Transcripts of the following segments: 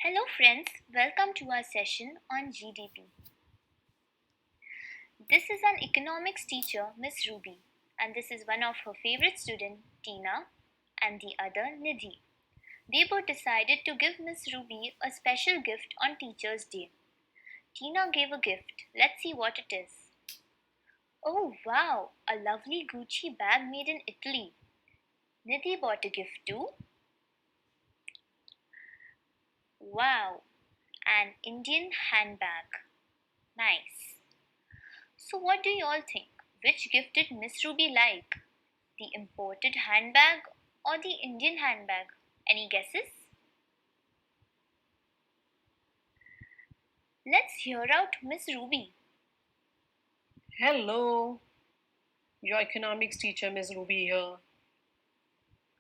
Hello, friends. Welcome to our session on GDP. This is an economics teacher, Miss Ruby, and this is one of her favorite students, Tina, and the other, Nidhi. They both decided to give Miss Ruby a special gift on Teacher's Day. Tina gave a gift. Let's see what it is. Oh, wow! A lovely Gucci bag made in Italy. Nidhi bought a gift too. Wow! An Indian handbag. Nice. So, what do you all think? Which gift did Miss Ruby like? The imported handbag or the Indian handbag? Any guesses? Let's hear out Miss Ruby. Hello, your economics teacher, Ms. Ruby here.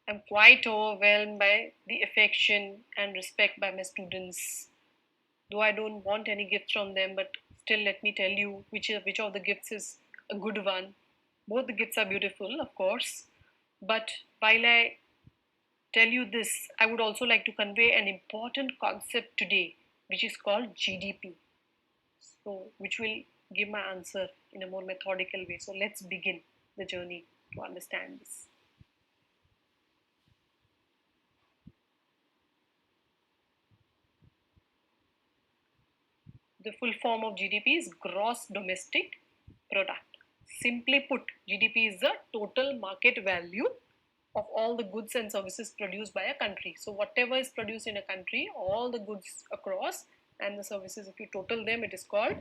I'm quite overwhelmed by the affection and respect by my students. Though I don't want any gifts from them, but still let me tell you which of the gifts is a good one. Both the gifts are beautiful, of course. But while I tell you this, I would also like to convey an important concept today, which is called GDP. So, which will give my answer in a more methodical way. So, let's begin the journey to understand this. The full form of GDP is gross domestic product. Simply put, GDP is the total market value of all the goods and services produced by a country. So, whatever is produced in a country, all the goods across and the services, if you total them, it is called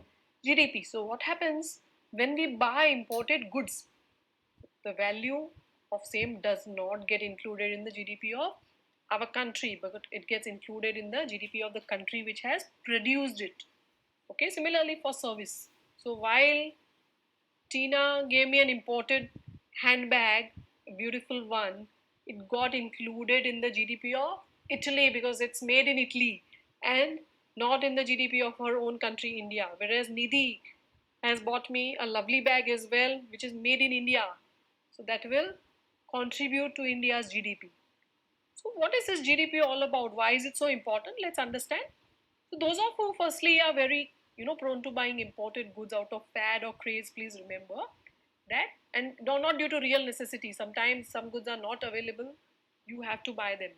GDP. So, what happens when we buy imported goods? The value of same does not get included in the GDP of our country, but it gets included in the GDP of the country which has produced it. Okay, similarly for service. So while Tina gave me an imported handbag, a beautiful one, it got included in the GDP of Italy because it's made in Italy and not in the GDP of her own country, India. Whereas Nidhi has bought me a lovely bag as well, which is made in India. So that will contribute to India's GDP. So what is this GDP all about? Why is it so important? Let's understand. So those of who firstly are very prone to buying imported goods out of fad or craze, please remember that, and not due to real necessity. Sometimes some goods are not available, you have to buy them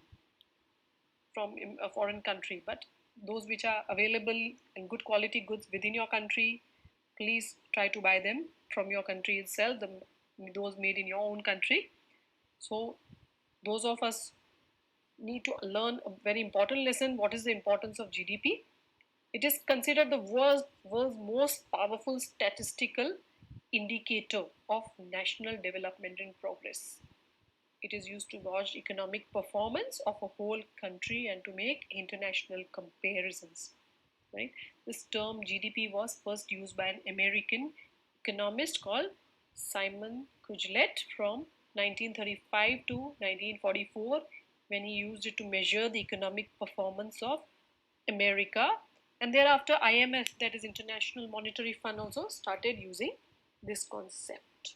from a foreign country. But those which are available and good quality goods within your country, please try to buy them from your country itself. Those made in your own country. So those of us need to learn a very important lesson. What is the importance of GDP? It is considered the world's most powerful statistical indicator of national development and progress. It is used to gauge economic performance of a whole country and to make international comparisons. Right? This term GDP was first used by an American economist called Simon Kugelet from 1935 to 1944 when he used it to measure the economic performance of America, and thereafter IMF, that is International Monetary Fund, also started using this concept.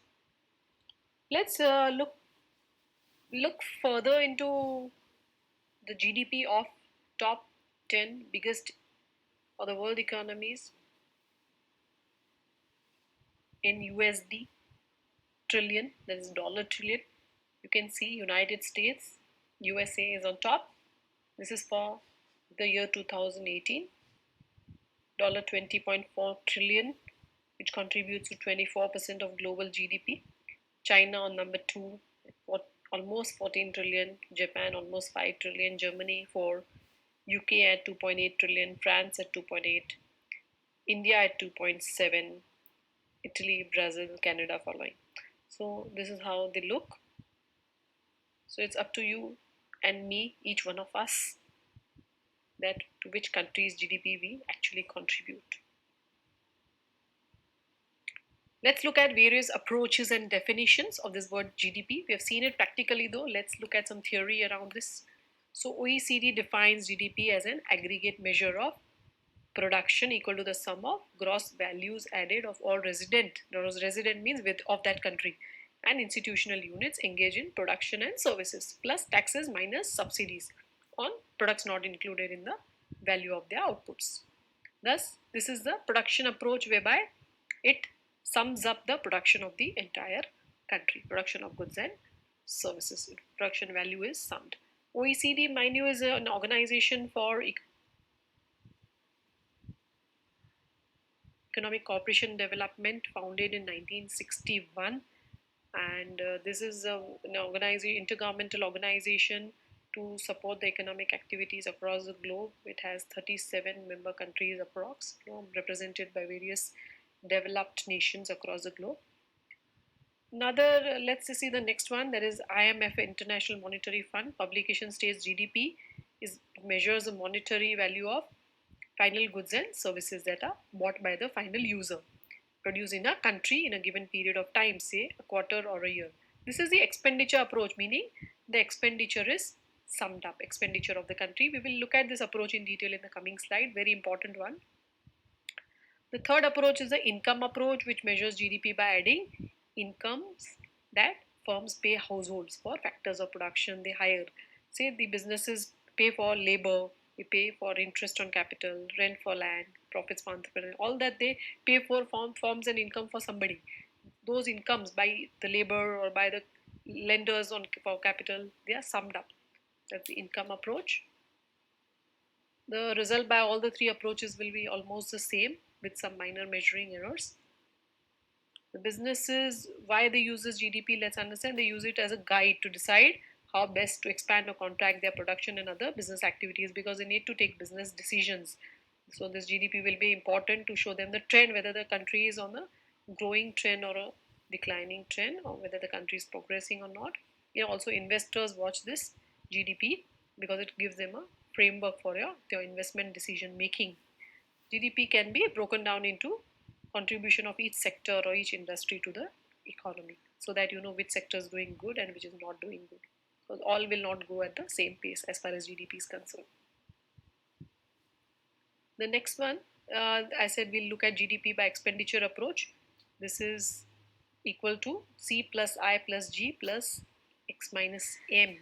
Let's look further into the GDP of top 10 biggest or the world economies in USD trillion, that is dollar trillion. You can see United States, USA is on top. This is for the year 2018. $20.4 trillion, which contributes to 24% of global GDP. China on number 2, almost 14 trillion. Japan almost 5 trillion. Germany 4. UK at 2.8 trillion. France at 2.8. India at 2.7. Italy, Brazil, Canada following. So this is how they look. So it's up to you and me, each one of us, that to which country's GDP we actually contribute. Let's look at various approaches and definitions of this word GDP. We have seen it practically though. Let's look at some theory around this. So OECD defines GDP as an aggregate measure of production equal to the sum of gross values added of all resident. Resident means with of that country and institutional units engaged in production and services plus taxes minus subsidies on products not included in the value of their outputs. Thus, this is the production approach whereby it sums up the production of the entire country. Production of goods and services. Production value is summed. OECD, mind you, is an organization for economic cooperation development, founded in 1961, and this is an intergovernmental organization to support the economic activities across the globe. It has 37 member countries approx, represented by various developed nations across the globe. Another, let's see the next one, that is IMF, International Monetary Fund. Publication states GDP measures the monetary value of final goods and services that are bought by the final user, produced in a country in a given period of time, say a quarter or a year. This is the expenditure approach, meaning the expenditure is summed up, expenditure of the country. We will look at this approach in detail in the coming slide, very important one. The third approach is the income approach, which measures GDP by adding incomes that firms pay households for factors of production they hire. Say the businesses pay for labor, they pay for interest on capital, rent for land, profits for entrepreneurs, all that they pay for forms an income for somebody. Those incomes by the labor or by the lenders for capital, they are summed up. That's the income approach. The result by all the three approaches will be almost the same with some minor measuring errors. The businesses, why they use this GDP, let's understand. They use it as a guide to decide how best to expand or contract their production and other business activities, because they need to take business decisions. So this GDP will be important to show them the trend, whether the country is on a growing trend or a declining trend, or whether the country is progressing or not. Also investors watch this GDP because it gives them a framework for their investment decision making. GDP can be broken down into contribution of each sector or each industry to the economy, so that you know which sector is doing good and which is not doing good, because all will not go at the same pace as far as GDP is concerned. The next one, I said we'll look at GDP by expenditure approach. This is equal to C plus I plus G plus X minus M.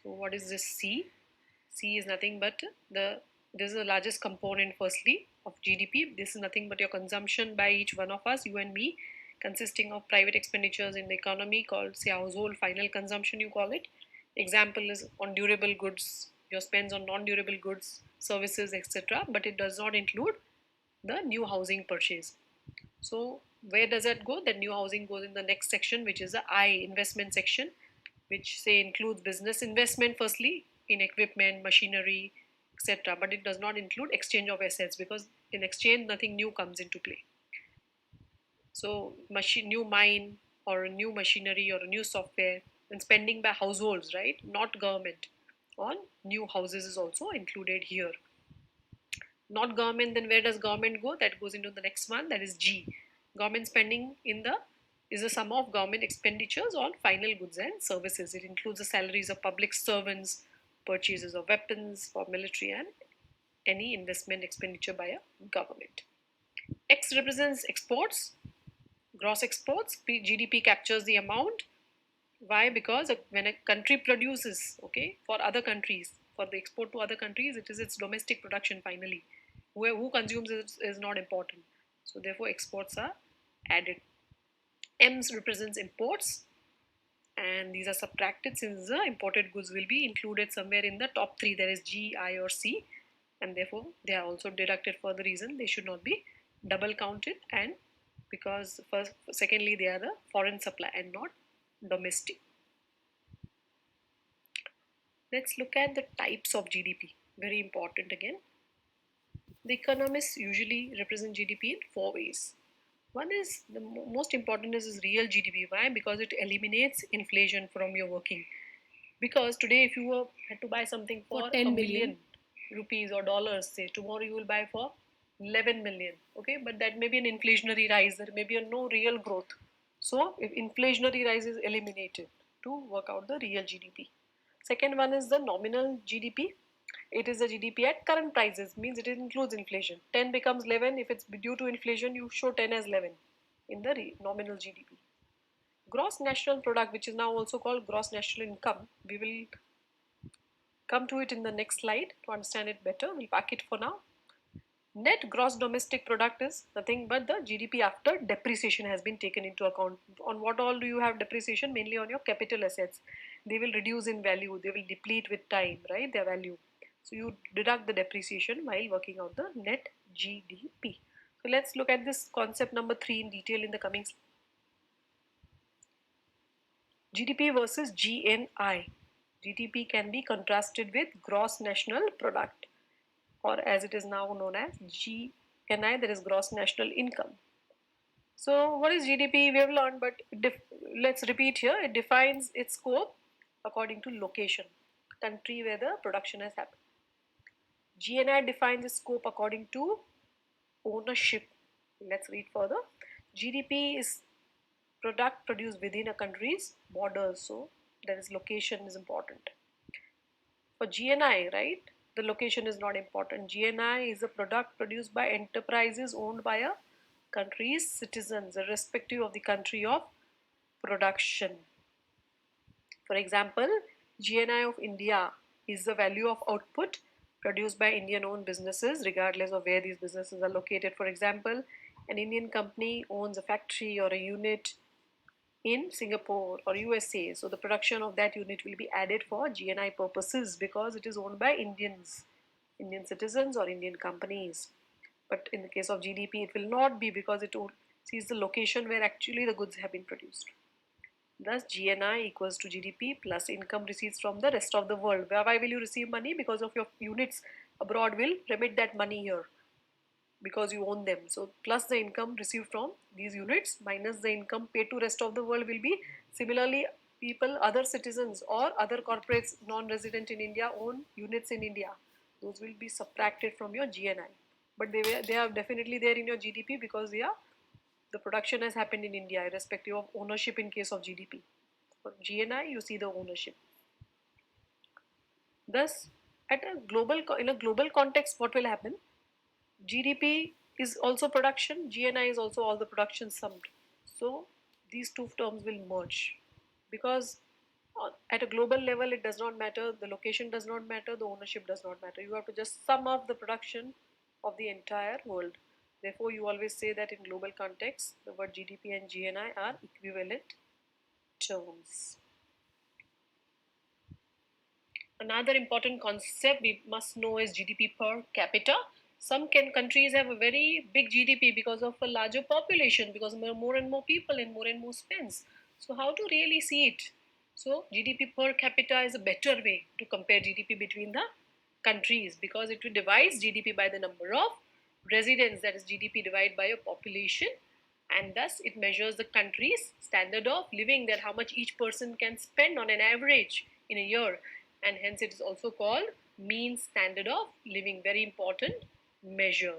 So what is this C? C is nothing but this is the largest component firstly of GDP. This is nothing but your consumption by each one of us, you and me, consisting of private expenditures in the economy called, say, household final consumption, you call it. Example is on durable goods, your spends on non-durable goods, services, etc. But it does not include the new housing purchase. So where does that go? The new housing goes in the next section, which is the I, investment section, which say includes business investment firstly in equipment, machinery, etc. But it does not include exchange of assets, because in exchange nothing new comes into play. So new mine or a new machinery or a new software, and spending by households, right, not government, on new houses is also included here. Not government, then where does government go? That goes into the next one, that is G. Government spending is the sum of government expenditures on final goods and services. It includes the salaries of public servants, purchases of weapons for military, and any investment expenditure by a government. X represents exports, gross exports. GDP captures the amount. Why? Because when a country produces, for other countries, for the export to other countries, it is its domestic production finally. Who consumes it is not important. So therefore exports are added. M represents imports, and these are subtracted since the imported goods will be included somewhere in the top three, there is G, I or C, and therefore they are also deducted for the reason they should not be double counted, and because secondly they are the foreign supply and not domestic. Let's look at the types of GDP, very important again. The economists usually represent GDP in four ways. One is, the most important is real GDP. Why? Because it eliminates inflation from your working. Because today if you had to buy something for 10 million rupees or dollars, say, tomorrow you will buy for 11 million, but that may be an inflationary rise, there may be no real growth. So if inflationary rise is eliminated to work out the real GDP. Second one is the nominal GDP. It is the GDP at current prices, means it includes inflation. 10 becomes 11. If it's due to inflation, you show 10 as 11 in the nominal GDP. Gross national product, which is now also called gross national income, we will come to it in the next slide to understand it better. We'll pack it for now. Net gross domestic product is nothing but the GDP after depreciation has been taken into account. On what all do you have depreciation? Mainly on your capital assets. They will reduce in value, they will deplete with time, right? Their value. So you deduct the depreciation while working out the net GDP. So let's look at this concept number 3 in detail in the coming slide. GDP versus GNI. GDP can be contrasted with gross national product, or as it is now known as GNI, that is gross national income. So what is GDP? We have learned, but let's repeat here. It defines its scope according to location, country where the production has happened. GNI defines its scope according to ownership. Let's read further. GDP is product produced within a country's borders, so that is location is important. For GNI, right, the location is not important. GNI is a product produced by enterprises owned by a country's citizens, irrespective of the country of production. For example, GNI of India is the value of output produced by Indian owned businesses regardless of where these businesses are located. For example, an Indian company owns a factory or a unit in Singapore or USA, so the production of that unit will be added for GNI purposes because it is owned by Indian citizens or Indian companies. But in the case of GDP, it will not be because it sees the location where actually the goods have been produced. Thus, GNI equals to GDP plus income receipts from the rest of the world. Why will you receive money? Because of your units abroad will remit that money here because you own them. So plus the income received from these units minus the income paid to rest of the world will be similarly people, other citizens or other corporates non-resident in India own units in India. Those will be subtracted from your GNI. But they are definitely there in your GDP because the production has happened in India irrespective of ownership in case of GDP. For GNI you see the ownership. Thus in a global context what will happen? GDP is also production, GNI is also all the production summed. So these two terms will merge because at a global level it does not matter, the location does not matter, the ownership does not matter. You have to just sum up the production of the entire world. Therefore, you always say that in global context, the word GDP and GNI are equivalent terms. Another important concept we must know is GDP per capita. Some countries have a very big GDP because of a larger population, because more and more people and more spends. So how to really see it? So GDP per capita is a better way to compare GDP between the countries because it will divide GDP by the number of residents, that is GDP divided by a population, and thus it measures the country's standard of living, that how much each person can spend on an average in a year, and hence it is also called mean standard of living. Very important measure.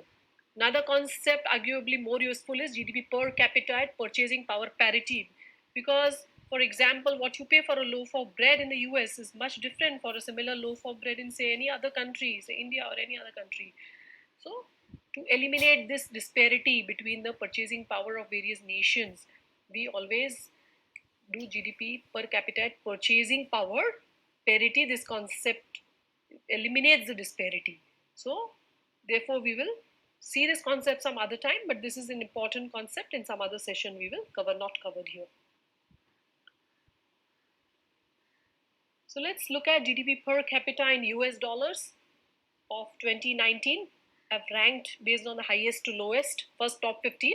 Another concept arguably more useful is GDP per capita at purchasing power parity, because for example what you pay for a loaf of bread in the US is much different for a similar loaf of bread in say any other country, say India or any other country. So to eliminate this disparity between the purchasing power of various nations, we always do GDP per capita at purchasing power parity. This concept eliminates the disparity. So therefore we will see this concept some other time, but this is an important concept. In some other session we will cover, not covered here. So let's look at GDP per capita in US dollars of 2019. I've ranked based on the highest to lowest, first top 15.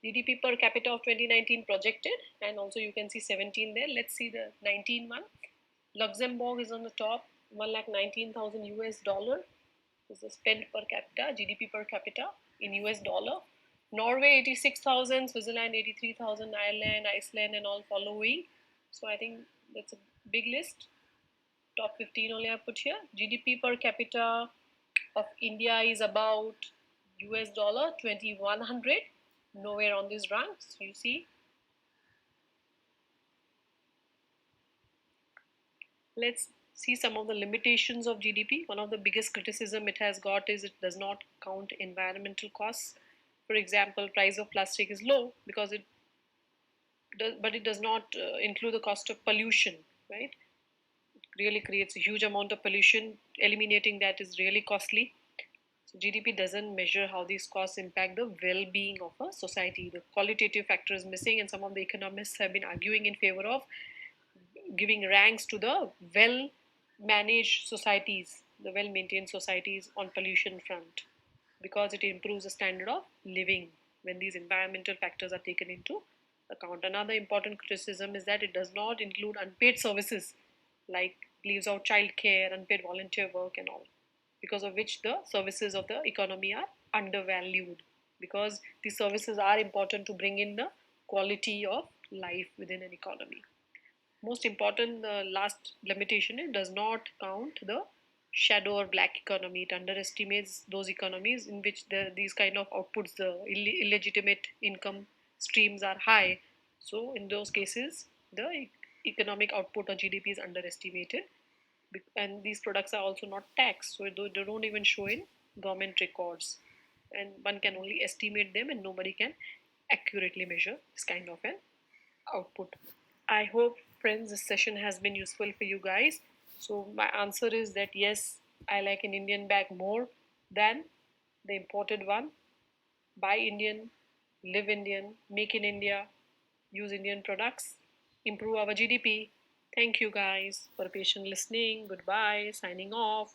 GDP per capita of 2019 projected, and also you can see 17 there. Let's see the 19 one. Luxembourg is on the top, 1,19,000 US dollar. This is the spend per capita, GDP per capita in US dollar. Norway 86,000, Switzerland 83,000, Ireland, Iceland and all following. So I think that's a big list. Top 15 only I put here. GDP per capita of India is about US dollar 2100, nowhere on these ranks. You see, let's see some of the limitations of GDP. One of the biggest criticism it has got is it does not count environmental costs. For example, price of plastic is low because it does not include the cost of pollution, right? really creates a huge amount of pollution. Eliminating that is really costly. So GDP doesn't measure how these costs impact the well-being of a society. The qualitative factor is missing, and some of the economists have been arguing in favor of giving ranks to the well-managed societies, the well-maintained societies on pollution front, because it improves the standard of living when these environmental factors are taken into account. Another important criticism is that it does not include unpaid services, like leaves out childcare, unpaid volunteer work, and all, because of which the services of the economy are undervalued, because these services are important to bring in the quality of life within an economy. Most important, the last limitation, it does not count the shadow or black economy. It underestimates those economies in which these kind of outputs, the illegitimate income streams are high. So in those cases, the economic output or GDP is underestimated, and these products are also not taxed, so they don't even show in government records, and one can only estimate them, and nobody can accurately measure this kind of an output. I hope, friends, this session has been useful for you guys. So, my answer is that yes, I like an Indian bag more than the imported one. Buy Indian, live Indian, make in India, use Indian products, improve our GDP. Thank you guys for patient listening. Goodbye, signing off.